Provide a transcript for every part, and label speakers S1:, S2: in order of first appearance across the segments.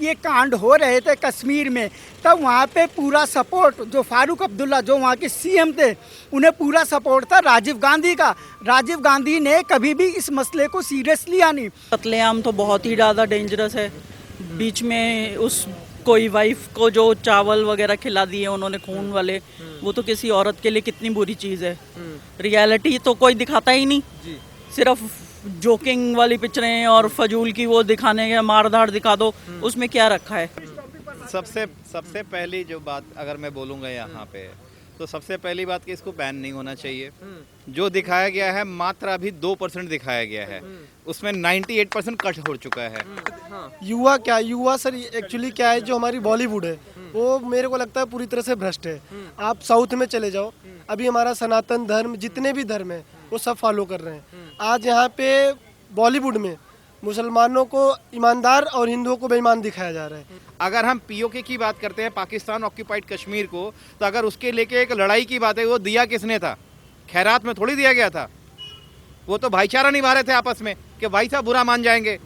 S1: ये कांड हो रहे थे कश्मीर में, तब वहाँ पे पूरा सपोर्ट जो फारूक अब्दुल्ला जो वहाँ के सीएम थे उन्हें पूरा सपोर्ट था राजीव गांधी का। राजीव गांधी ने कभी भी इस मसले को सीरियस लिया नहीं।
S2: कत्लेआम तो बहुत ही ज़्यादा डेंजरस है। बीच में उस कोई वाइफ को जो चावल वगैरह खिला दिए उन्होंने खून वाले, वो तो किसी औरत के लिए कितनी बुरी चीज़ है। रियलिटी तो कोई दिखाता ही नहीं, सिर्फ जोकिंग वाली पिक्चरें और फजूल की वो दिखाने के मार धाड़ दिखा दो, उसमें क्या रखा है।
S3: सबसे पहली जो बात अगर मैं बोलूँगा यहाँ पे, तो सबसे पहली बात कि इसको बैन नहीं होना चाहिए। जो दिखाया गया है मात्र अभी 2% दिखाया गया है, उसमें 98% कट हो चुका है।
S4: युवा सर एक्चुअली क्या है, जो हमारी बॉलीवुड है वो मेरे को लगता है पूरी तरह से भ्रष्ट है। आप साउथ में चले जाओ, अभी हमारा सनातन धर्म जितने भी धर्म है वो सब फॉलो कर रहे हैं। आज यहाँ पे बॉलीवुड में मुसलमानों को ईमानदार और हिंदुओं को बेईमान दिखाया जा रहा है।
S3: अगर हम पीओके की बात करते हैं, पाकिस्तान ऑक्यूपाइड कश्मीर को, तो अगर उसके लेके एक लड़ाई की बात है, वो दिया किसने था? खैरात में थोड़ी दिया गया था। वो तो भाईचारा निभा रहे थे आपस में कि भाई साहब बुरा मान जाएंगे,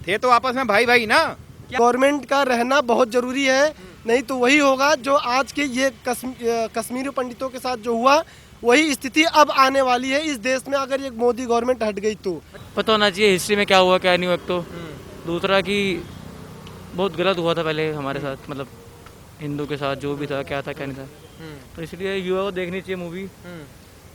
S3: थे तो आपस में भाई भाई ना।
S4: गवर्नमेंट का रहना बहुत जरूरी है, नहीं तो वही होगा जो आज के ये कश्मीरी पंडितों के साथ जो हुआ, वही स्थिति अब आने वाली है इस देश में अगर ये मोदी गवर्नमेंट हट गई तो।
S5: पता होना चाहिए हिस्ट्री में क्या हुआ क्या नहीं हुआ। एक तो दूसरा कि बहुत गलत हुआ था पहले हमारे साथ, मतलब हिंदू के साथ जो भी था, क्या था क्या नहीं था। तो इसलिए युवा को देखनी चाहिए मूवी,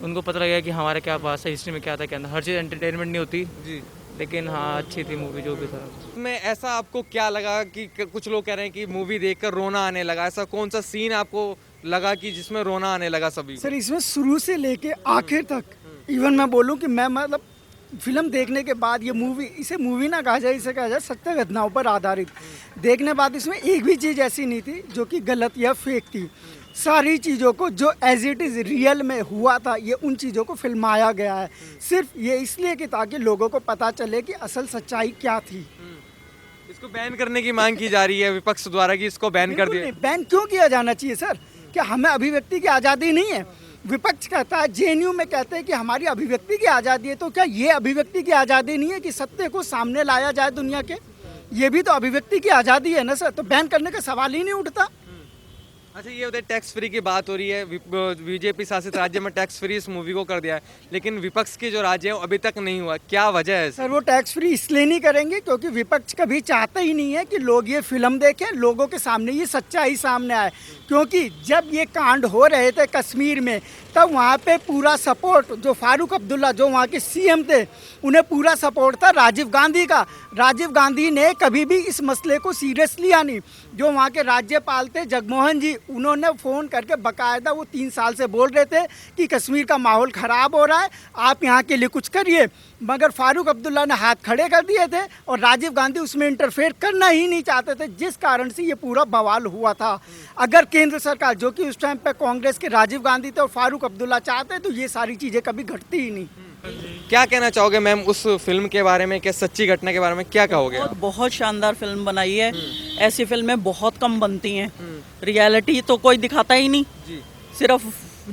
S5: उनको पता लगेगा कि हमारे क्या पास है, हिस्ट्री में क्या था क्या नहीं। हर चीज़ एंटरटेनमेंट नहीं होती जी, लेकिन हाँ अच्छी थी मूवी जो भी था।
S6: में ऐसा आपको क्या लगा कि कुछ लोग कह रहे हैं कि मूवी देखकर रोना आने लगा, ऐसा कौन सा सीन आपको लगा कि जिसमें रोना आने लगा सभी?
S1: सर इसमें शुरू से लेके आखिर तक, इवन मैं बोलूँ कि मैं मतलब फिल्म देखने के बाद, ये मूवी, इसे मूवी ना कहा जाए, इसे कहा जाए सत्य घटनाओं पर आधारित, देखने बाद इसमें एक भी चीज़ ऐसी नहीं थी जो कि गलत या फेक थी। सारी चीज़ों को जो एज इट इज़ रियल में हुआ था, ये उन चीज़ों को फिल्माया गया है, सिर्फ ये इसलिए कि ताकि लोगों को पता चले कि असल सच्चाई क्या थी।
S6: इसको बैन करने की मांग की जा रही है विपक्ष द्वारा कि इसको बैन कर दिया।
S1: बैन क्यों किया जाना चाहिए सर? क्या हमें अभिव्यक्ति की आज़ादी नहीं है? विपक्ष कहता है, जेएनयू में कहते हैं कि हमारी अभिव्यक्ति की आज़ादी है, तो क्या ये अभिव्यक्ति की आज़ादी नहीं है कि सत्य को सामने लाया जाए दुनिया के? ये भी तो अभिव्यक्ति की आज़ादी है ना सर, तो बैन करने का सवाल ही नहीं उठता।
S6: अच्छा ये बताइए, टैक्स फ्री की बात हो रही है, बीजेपी शासित राज्य में टैक्स फ्री इस मूवी को कर दिया है, लेकिन विपक्ष के जो राज्य है अभी तक नहीं हुआ, क्या वजह है?
S1: सर वो टैक्स फ्री इसलिए नहीं करेंगे क्योंकि विपक्ष कभी चाहता ही नहीं है कि लोग ये फिल्म देखें, लोगों के सामने ये सच्चाई सामने आए। क्योंकि जब ये कांड हो रहे थे कश्मीर में, तब वहाँ पे पूरा सपोर्ट जो फारूक अब्दुल्ला जो वहाँ के सीएम थे उन्हें पूरा सपोर्ट था राजीव गांधी का। राजीव गांधी ने कभी भी इस मसले को सीरियस लिया नहीं। जो वहाँ के राज्यपाल थे जगमोहन जी, उन्होंने फ़ोन करके बाकायदा, वो 3 साल से बोल रहे थे कि कश्मीर का माहौल ख़राब हो रहा है, आप यहाँ के लिए कुछ करिए, मगर फारूक अब्दुल्ला ने हाथ खड़े कर दिए थे और राजीव गांधी उसमें इंटरफेयर करना ही नहीं चाहते थे, जिस कारण से ये पूरा बवाल हुआ था। अगर केंद्र सरकार, जो कि उस टाइम पे कांग्रेस के राजीव गांधी थे और फारूक अब्दुल्ला चाहते, तो ये सारी चीज़ें कभी घटती ही नहीं।
S6: क्या कहना चाहोगे मैम उस फिल्म के बारे में, क्या सच्ची घटना के बारे में क्या कहोगे?
S2: बहुत शानदार फिल्म बनाई है। ऐसी फिल्में बहुत कम बनती हैं। रियलिटी तो कोई दिखाता ही नहीं, सिर्फ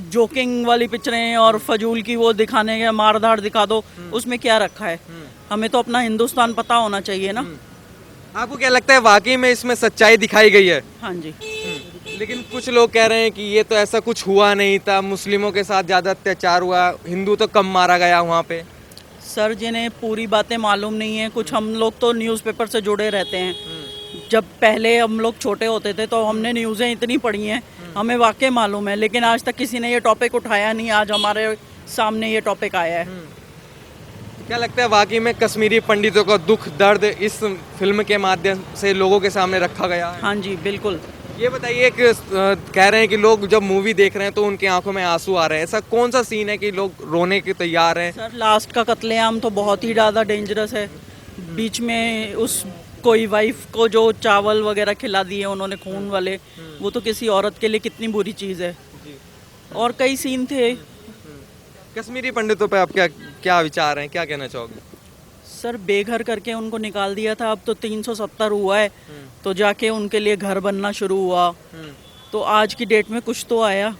S2: जोकिंग वाली पिक्चरें और फजूल की वो दिखाने के मार धाड़ दिखा दो, उसमें क्या रखा है। हमें तो अपना हिंदुस्तान पता होना चाहिए ना।
S6: आपको क्या लगता है वाकई में इसमें सच्चाई दिखाई गई है?
S2: हाँ जी।
S6: लेकिन कुछ लोग कह रहे हैं कि ये तो ऐसा कुछ हुआ नहीं था, मुस्लिमों के साथ ज़्यादा अत्याचार हुआ, हिंदू तो कम मारा गया वहाँ पे।
S2: सर जिन्हें पूरी बातें मालूम नहीं है, कुछ हम लोग तो न्यूज़पेपर से जुड़े रहते हैं। जब पहले हम लोग छोटे होते थे तो हमने न्यूज़ें इतनी पढ़ी हैं, हमें वाकई मालूम है, लेकिन आज तक किसी ने ये टॉपिक उठाया नहीं। आज हमारे सामने ये टॉपिक आया है।
S6: क्या लगता है वाकई में कश्मीरी पंडितों का दुख दर्द इस फिल्म के माध्यम से लोगों के सामने रखा गया है?
S2: हाँ जी बिल्कुल।
S6: ये बताइए कि कह रहे हैं कि लोग जब मूवी देख रहे हैं तो उनकी आंखों में आंसू आ रहे हैं, ऐसा कौन सा सीन है कि लोग रोने के तैयार हैं?
S2: सर लास्ट का कत्लेआम तो बहुत ही ज़्यादा डेंजरस है। बीच में उस कोई वाइफ को जो चावल वगैरह खिला दिए उन्होंने खून वाले, वो तो किसी औरत के लिए कितनी बुरी चीज़ है। और कई सीन थे।
S6: कश्मीरी पंडितों पे आप क्या विचार हैं, क्या कहना चाहोगे?
S2: सर बेघर करके उनको निकाल दिया था, अब तो 370 हुआ है, तो जाके उनके लिए घर बनना शुरू हुआ, तो आज की डेट में कुछ तो आया।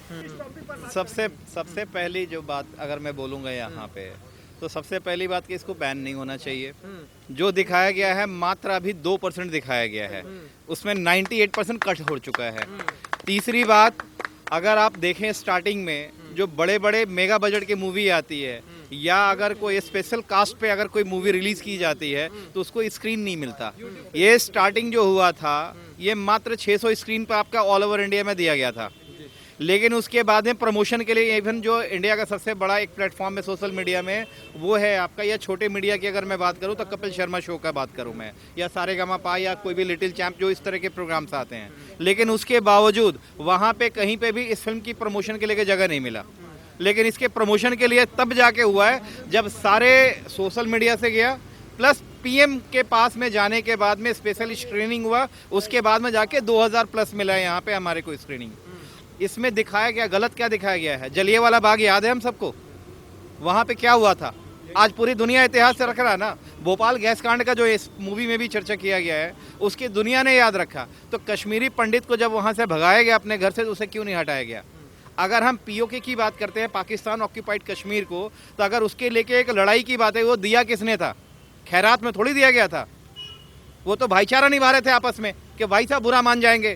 S3: सबसे पहली जो बात अगर मैं बोलूँगा यहाँ पे, तो सबसे पहली बात कि इसको बैन नहीं होना चाहिए। जो दिखाया गया है मात्र अभी 2% दिखाया गया है, उसमें 98% कट हो चुका है। तीसरी बात, अगर आप देखें स्टार्टिंग में जो बड़े बड़े मेगा बजट की मूवी आती है या अगर कोई स्पेशल कास्ट पे अगर कोई मूवी रिलीज की जाती है तो उसको स्क्रीन नहीं मिलता। ये स्टार्टिंग जो हुआ था ये मात्र 600 स्क्रीन पर आपका ऑल ओवर इंडिया में दिया गया था, लेकिन उसके बाद में प्रमोशन के लिए इवन जो इंडिया का सबसे बड़ा एक प्लेटफॉर्म है सोशल मीडिया में वो है आपका, या छोटे मीडिया की अगर मैं बात करूं तो कपिल शर्मा शो का बात करूं मैं, या सारेगामापा या कोई भी लिटिल चैम्प, जो इस तरह के प्रोग्राम्स आते हैं, लेकिन उसके बावजूद वहाँ पे कहीं पे भी इस फिल्म की प्रमोशन के लिए जगह नहीं मिला। लेकिन इसके प्रमोशन के लिए तब जाके हुआ है जब सारे सोशल मीडिया से गया, प्लस पीएम के पास में जाने के बाद में स्पेशल स्क्रीनिंग हुआ, उसके बाद में जाके 2000 प्लस मिला है यहाँ पे हमारे को स्क्रीनिंग। इसमें दिखाया गया, गलत क्या दिखाया गया है? जलियांवाला बाग याद है हम सबको, वहाँ पे क्या हुआ था? आज पूरी दुनिया इतिहास से रख रहा है ना। भोपाल गैस कांड का जो इस मूवी में भी चर्चा किया गया है उसकी दुनिया ने याद रखा। तो कश्मीरी पंडित को जब वहाँ से भगाया गया अपने घर से तो उसे क्यों नहीं हटाया गया? अगर हम पीओके की बात करते हैं, पाकिस्तान ऑक्यूपाइड कश्मीर को, तो अगर उसके लेके एक लड़ाई की बात है, वो दिया किसने था? खैरात में थोड़ी दिया गया था। वो तो भाईचारा निभा रहे थे आपस में कि भाई साहब बुरा मान जाएंगे,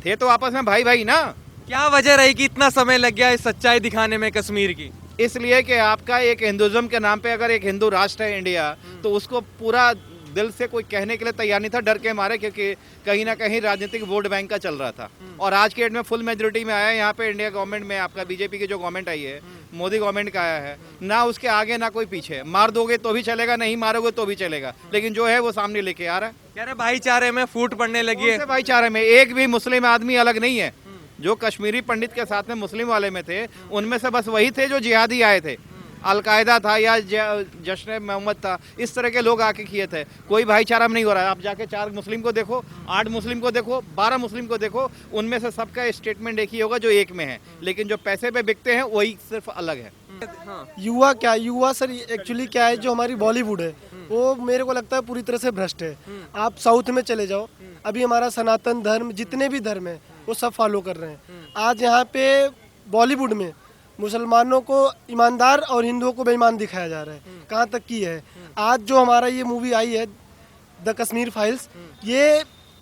S3: थे तो आपस में भाई भाई ना।
S6: क्या वजह रही कि इतना समय लग गया इस सच्चाई दिखाने में कश्मीर की?
S3: इसलिए कि आपका एक हिंदुज्म के नाम पे अगर एक हिंदू राष्ट्र है इंडिया, तो उसको पूरा दिल से कोई कहने के लिए तैयार नहीं था, डर के मारे, क्योंकि कहीं ना कहीं राजनीतिक वोट बैंक का चल रहा था। और आज के डेट में फुल मेजोरिटी में आया है यहाँ पे इंडिया गवर्नमेंट में, आपका बीजेपी की जो गवर्नमेंट आई है, मोदी गवर्नमेंट का आया है ना, उसके आगे ना कोई पीछे। मार दोगे तो भी चलेगा, नहीं मारोगे तो भी चलेगा, लेकिन जो है वो सामने लेके आ रहा है।
S6: कह रहे भाईचारे में फूट पड़ने लगी है।
S3: कौन से भाईचारे में? एक भी मुस्लिम आदमी अलग नहीं है। जो कश्मीरी पंडित के साथ में मुस्लिम वाले में थे, उनमें से बस वही थे जो जिहादी आए थे। अलकायदा था या जश्न मोहम्मद था, इस तरह के लोग आके किए थे। कोई भाईचारा में नहीं हो रहा है। आप जाके 4 मुस्लिम को देखो, 8 मुस्लिम को देखो, 12 मुस्लिम को देखो, उनमें से सबका स्टेटमेंट एक ही होगा जो एक में है, लेकिन जो पैसे पे बिकते हैं वही सिर्फ अलग है।
S4: युवा क्या, युवा सर एक्चुअली क्या है, जो हमारी बॉलीवुड है वो मेरे को लगता है पूरी तरह से भ्रष्ट है। आप साउथ में चले जाओ, अभी हमारा सनातन धर्म, जितने भी धर्म है वो सब फॉलो कर रहे हैं। आज यहाँ पे बॉलीवुड में मुसलमानों को ईमानदार और हिंदुओं को बेईमान दिखाया जा रहा है। कहाँ तक की है, आज जो हमारा ये मूवी आई है द कश्मीर फाइल्स, ये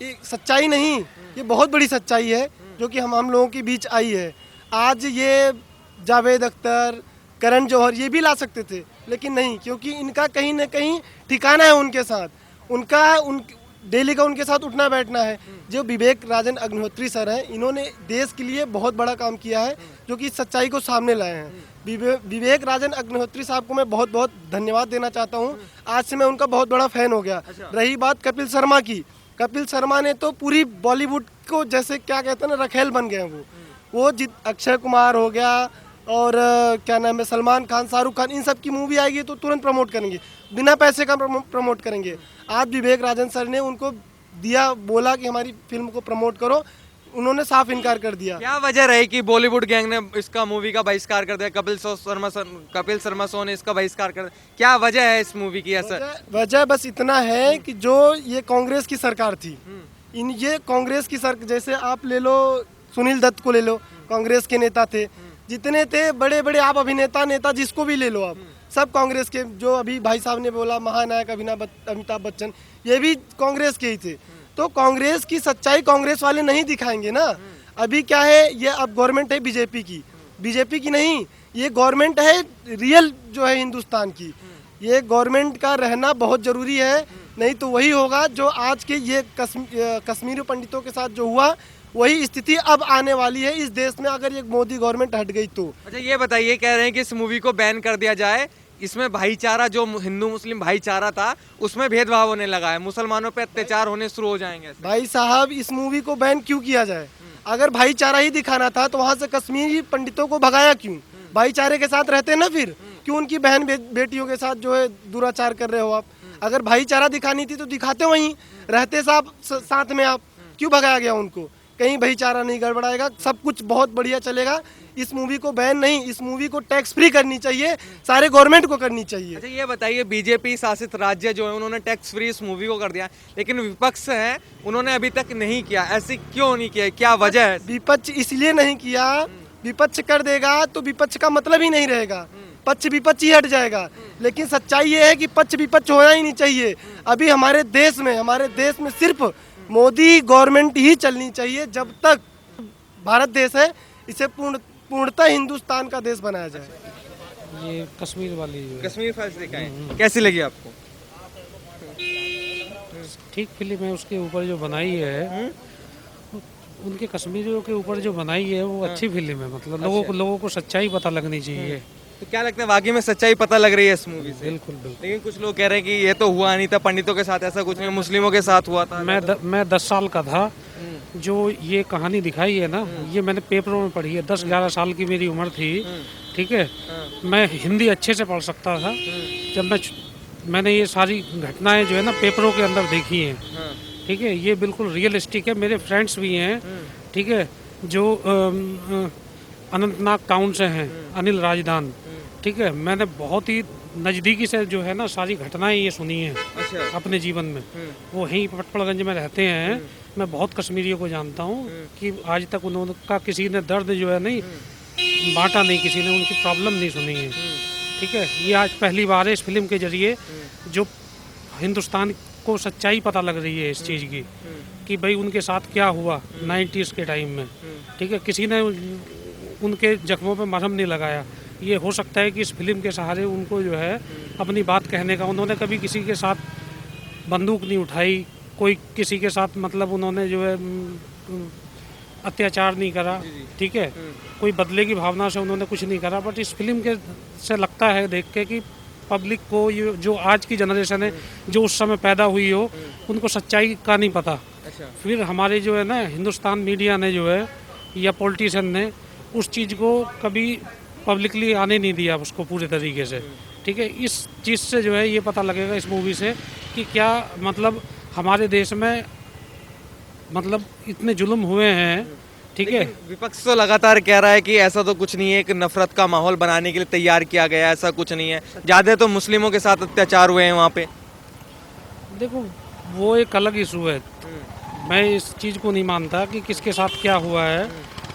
S4: एक सच्चाई नहीं, ये बहुत बड़ी सच्चाई है जो कि हम लोगों के बीच आई है। आज ये जावेद अख्तर, करण जौहर ये भी ला सकते थे, लेकिन नहीं, क्योंकि इनका कहीं ना कहीं ठिकाना है उनके साथ, उन डेली का उनके साथ उठना बैठना है। जो विवेक राजन अग्निहोत्री सर हैं, इन्होंने देश के लिए बहुत बड़ा काम किया है, जो कि सच्चाई को सामने लाए हैं। विवेक राजन अग्निहोत्री साहब को मैं बहुत बहुत धन्यवाद देना चाहता हूँ। आज से मैं उनका बहुत बड़ा फैन हो गया। रही बात कपिल शर्मा की, कपिल शर्मा ने तो पूरी बॉलीवुड को जैसे क्या कहते हैं ना, रखेल बन गए हैं वो अक्षय कुमार हो गया और क्या नाम है, सलमान खान, शाहरुख खान, इन सब की मूवी आएगी तो तुरंत प्रमोट करेंगे, बिना पैसे का प्रमोट करेंगे। आज विवेक राजन सर ने उनको दिया, बोला कि हमारी फिल्म को प्रमोट करो, उन्होंने साफ इनकार कर दिया।
S6: क्या वजह रही कि बॉलीवुड गैंग ने इसका मूवी का बहिष्कार कर दिया? कपिल शर्मा शो ने इसका बहिष्कार कर दिया। क्या वजह है इस मूवी की? ऐसा
S4: वजह बस इतना है कि जो ये कांग्रेस की सरकार थी, ये कांग्रेस की सरकार, जैसे आप ले लो सुनील दत्त को ले लो, कांग्रेस के नेता थे, जितने थे बड़े बड़े आप अभिनेता नेता जिसको भी ले लो आप, सब कांग्रेस के। जो अभी भाई साहब ने बोला महानायक अमिताभ बच्चन, ये भी कांग्रेस के ही थे। तो कांग्रेस की सच्चाई कांग्रेस वाले नहीं दिखाएंगे ना। अभी क्या है, ये अब गवर्नमेंट है बीजेपी की नहीं, ये गवर्नमेंट है रियल जो है हिंदुस्तान की। ये गवर्नमेंट का रहना बहुत जरूरी है, नहीं तो वही होगा जो आज के ये कश्मीरी पंडितों के साथ जो हुआ, वही स्थिति अब आने वाली है इस देश में, अगर ये मोदी गवर्नमेंट हट गई तो।
S6: अच्छा ये बताइए, कह रहे हैं कि इस मूवी को बैन कर दिया जाए, इसमें भाईचारा, जो हिंदू मुस्लिम भाईचारा था उसमें भेदभाव होने लगा है, मुसलमानों पे अत्याचार होने शुरू हो जाएंगे।
S4: भाई साहब, इस मूवी को बैन क्यों किया जाए? अगर भाईचारा ही दिखाना था तो वहाँ से कश्मीरी पंडितों को भगाया क्यों? भाईचारे के साथ रहते ना, फिर क्यों उनकी बहन बेटियों के साथ जो है दुराचार कर रहे हो आप? अगर भाईचारा दिखानी थी तो दिखाते वहीं रहते साथ में, आप क्यों भगाया गया उनको? कहीं भाईचारा नहीं गड़बड़ाएगा, सब कुछ बहुत बढ़िया चलेगा। इस मूवी को बैन नहीं, इस मूवी को टैक्स फ्री करनी चाहिए, सारे गवर्नमेंट को करनी चाहिए।
S6: अच्छा ये बताइए, बीजेपी शासित राज्य जो है उन्होंने टैक्स फ्री इस मूवी को कर दिया, लेकिन विपक्ष है उन्होंने अभी तक नहीं किया, ऐसे क्यों नहीं किया? क्या वजह है?
S4: विपक्ष इसलिए नहीं किया, विपक्ष कर देगा तो विपक्ष का मतलब ही नहीं रहेगा। पक्ष विपक्ष ही हट जाएगा। लेकिन सच्चाई ये है कि पक्ष विपक्ष होना ही नहीं चाहिए। अभी हमारे देश में सिर्फ मोदी गवर्नमेंट ही चलनी चाहिए। जब तक भारत देश है इसे पूर्णतः हिंदुस्तान का देश बनाया जाए।
S7: ये कश्मीर वाली जो है,
S6: कश्मीर फाइल्स देखा है, कैसी लगी आपको?
S7: ठीक फिल्म है। उसके ऊपर जो बनाई है, उनके कश्मीरियों के ऊपर जो बनाई है वो अच्छी फिल्म है। मतलब लोगों को सच्चाई पता लगनी चाहिए।
S6: तो क्या लगता है वाकई में सच्चाई पता लग रही है इस मूवी से?
S7: बिल्कुल बिल्कुल।
S6: लेकिन कुछ लोग कह रहे हैं कि ये तो हुआ नहीं था, पंडितों के साथ ऐसा कुछ नहीं, मुस्लिमों के साथ हुआ था।
S7: मैं 10 साल का था जो ये कहानी दिखाई है ना, ये मैंने पेपरों में पढ़ी है। 10-11 साल की मेरी उम्र थी, ठीक है। मैं हिंदी अच्छे से पढ़ सकता था जब मैंने ये सारी घटनाएं जो है ना पेपरों के अंदर देखी हैं, ठीक है। ये बिल्कुल रियलिस्टिक है। मेरे फ्रेंड्स भी हैं, ठीक है, जो अनंतनाग टाउन से हैं, अनिल राजदान, ठीक है। मैंने बहुत ही नज़दीकी से जो है ना सारी घटनाएं ये सुनी हैं अपने जीवन में। वो यहीं पटपड़गंज में रहते हैं। मैं बहुत कश्मीरियों को जानता हूँ कि आज तक उनका किसी ने दर्द जो है नहीं बांटा नहीं, किसी ने उनकी प्रॉब्लम नहीं सुनी है, ठीक है। ये आज पहली बार है इस फिल्म के जरिए जो हिंदुस्तान को सच्चाई पता लग रही है इस चीज़ की कि भाई उनके साथ क्या हुआ 90s के टाइम में, ठीक है। किसी ने उनके जख्मों पे मरहम नहीं लगाया। ये हो सकता है कि इस फिल्म के सहारे उनको जो है अपनी बात कहने का, उन्होंने कभी किसी के साथ बंदूक नहीं उठाई, कोई किसी के साथ मतलब उन्होंने जो है अत्याचार नहीं करा, ठीक है। कोई बदले की भावना से उन्होंने कुछ नहीं करा। बट इस फिल्म के से लगता है देख के कि पब्लिक को ये जो आज की जनरेशन है जो उस समय पैदा हुई हो उनको सच्चाई का नहीं पता। फिर हमारे जो है ना हिंदुस्तान मीडिया ने जो है या पॉलिटिशियन ने उस चीज़ को कभी पब्लिकली आने नहीं दिया उसको पूरे तरीके से, ठीक है। इस चीज़ से जो है ये पता लगेगा इस मूवी से कि क्या मतलब हमारे देश में मतलब इतने जुल्म हुए हैं, ठीक है।
S6: विपक्ष तो लगातार कह रहा है कि ऐसा तो कुछ नहीं है, एक नफरत का माहौल बनाने के लिए तैयार किया गया, ऐसा कुछ नहीं है। ज्यादा तो मुस्लिमों के साथ अत्याचार हुए हैं वहाँ पे।
S7: देखो वो एक अलग इशू है। मैं इस चीज़ को नहीं मानता कि किसके साथ क्या हुआ है,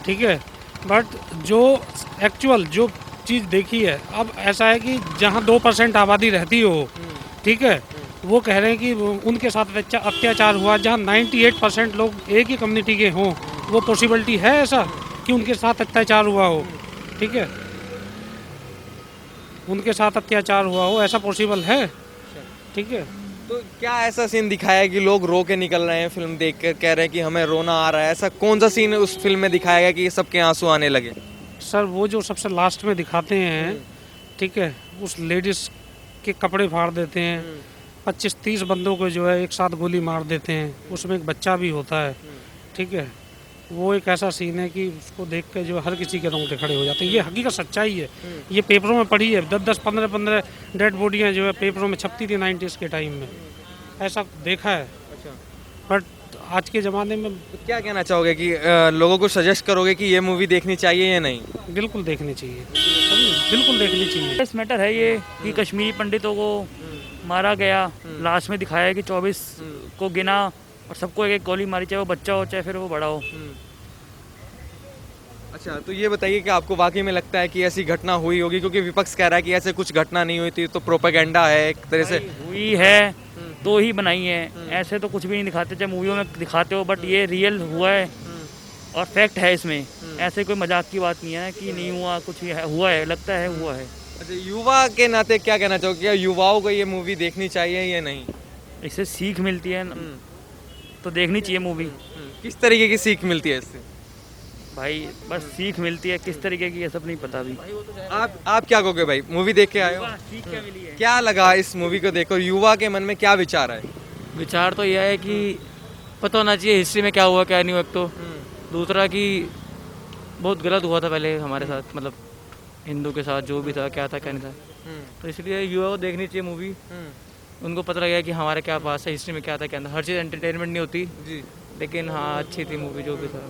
S7: ठीक है। बट जो एक्चुअल जो चीज़ देखी है, अब ऐसा है कि जहाँ 2% आबादी रहती हो, ठीक है, वो कह रहे हैं कि उनके साथ अत्याचार हुआ। जहाँ 98% लोग एक ही कम्युनिटी के हों, वो पॉसिबिलिटी है ऐसा कि उनके साथ अत्याचार हुआ हो, ठीक है। उनके साथ अत्याचार हुआ हो ऐसा पॉसिबल है, ठीक है।
S6: तो क्या ऐसा सीन दिखाया है कि लोग रो के निकल रहे हैं फिल्म देख कर, कह रहे हैं कि हमें रोना आ रहा है? ऐसा कौन सा सीन उस फिल्म में दिखाया गया कि सबके आंसू आने लगे?
S7: सर वो जो सबसे लास्ट में दिखाते हैं, ठीक है, उस लेडीज़ के कपड़े फाड़ देते हैं, 25-30 बंदों को जो है एक साथ गोली मार देते हैं, उसमें एक बच्चा भी होता है, ठीक है। वो एक ऐसा सीन है कि उसको देख के जो हर किसी के रोंगटे खड़े हो जाते हैं। ये हकीकत सच्चाई है, ये पेपरों में पढ़ी है। 10-10, 15-15 डेड बॉडियाँ जो है पेपरों में छपती थी 90s के टाइम में, ऐसा देखा है। बट आज के ज़माने में
S6: तो क्या कहना चाहोगे कि लोगों को सजेस्ट करोगे कि ये मूवी देखनी चाहिए या नहीं?
S7: बिल्कुल देखनी चाहिए, बिल्कुल देखनी चाहिए।
S8: इस मैटर है ये कि कश्मीरी पंडितों को मारा गया। लास्ट में दिखाया है कि 24 को गिना और सबको एक एक गोली मारी, चाहे वो बच्चा हो चाहे फिर वो बड़ा हो।
S6: अच्छा, तो ये बताइए कि आपको वाकई में लगता है कि ऐसी घटना हुई होगी? क्योंकि विपक्ष कह रहा है कि ऐसे कुछ घटना नहीं हुई थी, तो प्रोपेगेंडा है एक तरह से।
S8: हुई है तो ही बनाई है, ऐसे तो कुछ भी नहीं दिखाते, चाहे मूवियों में दिखाते हो, बट ये रियल हुआ है और फैक्ट है इसमें। ऐसे कोई मजाक की बात नहीं है कि नहीं हुआ, कुछ हुआ है, लगता है हुआ है।
S6: अच्छा, युवा के नाते क्या कहना चाहोगे? क्या युवाओं को ये मूवी देखनी चाहिए या नहीं?
S8: इससे सीख मिलती है तो देखनी चाहिए मूवी।
S6: किस तरीके की सीख मिलती है इससे?
S8: भाई बस सीख मिलती है, किस तरीके की ये सब नहीं पता अभी।
S6: आप क्या कहोगे भाई, मूवी देख के आए हो?
S8: सीख क्या मिली है?
S6: क्या लगा इस मूवी को देखकर? युवा के मन में क्या विचार है?
S5: विचार तो यह है कि पता होना चाहिए हिस्ट्री में क्या हुआ क्या नहीं हुआ। एक तो दूसरा कि बहुत गलत हुआ था पहले हमारे साथ, मतलब हिंदू के साथ जो भी था, क्या था क्या नहीं था। तो इसलिए युवा को देखनी चाहिए मूवी, उनको पता लगेगा कि हमारे क्या पास है, हिस्ट्री में क्या था क्या नहीं था। हर चीज़ एंटरटेनमेंट नहीं होती, लेकिन हाँ अच्छी थी मूवी जो भी था।